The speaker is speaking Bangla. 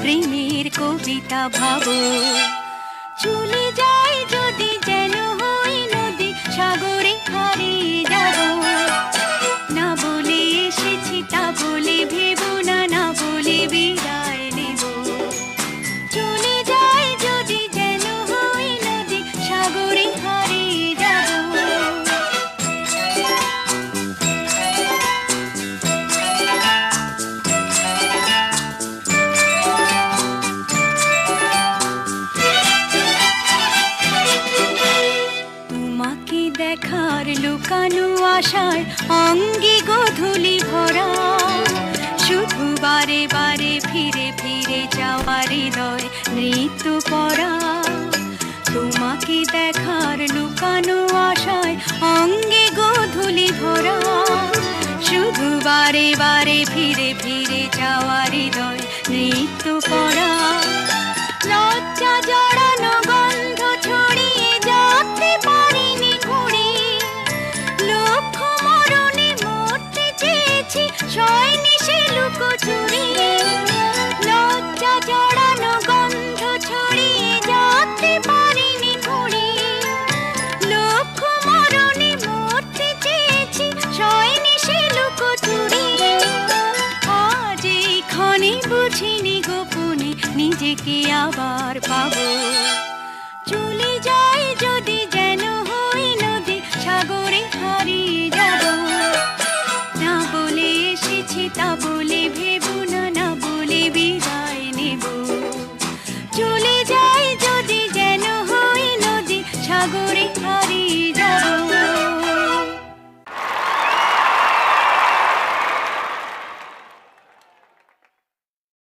প্রেমের কবিতা ভাবো। চলে যাই যদি যেন হই নদী, সাগরে হারিয়ে যাব। না বলে এসেছি তা বলে ভেবো না, না বলে বিদায় নেব। চলে যাই যদি যেন হই নদী, সাগরে হারিয়ে যাব। তোমাকে দেখার লুকানো আশায় অঙ্গে গোধূলি ভরা, শুধু বারে বারে ফিরে ফিরে যাওয়ার হৃদয় নৃত্য পরা। তোমাকে দেখার লুকানো আশায় অঙ্গে গোধূলি ভরা, শুধু বারে বারে ফিরে ফিরে যাওয়ার হৃদয় নৃত্য পরা। লজ্জা জড়ানো গন্ধ ছড়িয়ে যেতে পারিনি ঘুরে, লক্ষ্য মরণে মরতে চেয়েছি সয়নি সে লুকোচুরি। লজ্জা জড়ানো গন্ধ ছড়িয়ে যেতে পারিনি ঘুরে, লক্ষ্য মরণে মরতে চেয়েছি সয়নি সে লুকোচুরি। আজ এই ক্ষণে বুঝিনি গোপনে নিজেকে আবার পাবো। চলে যাই যদি